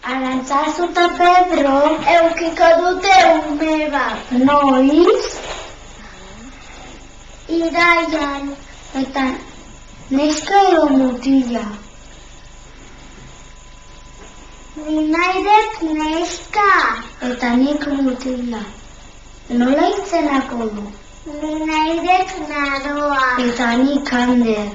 Arantzazu eta Pedro eukiko dute ume bat. Noiz? Iraian. Eta neska edo mutila? Ni nahi dut neska. Eta nik mutila. Nola itzenako du? Ni nahi dut naroa. Eta nik Ander.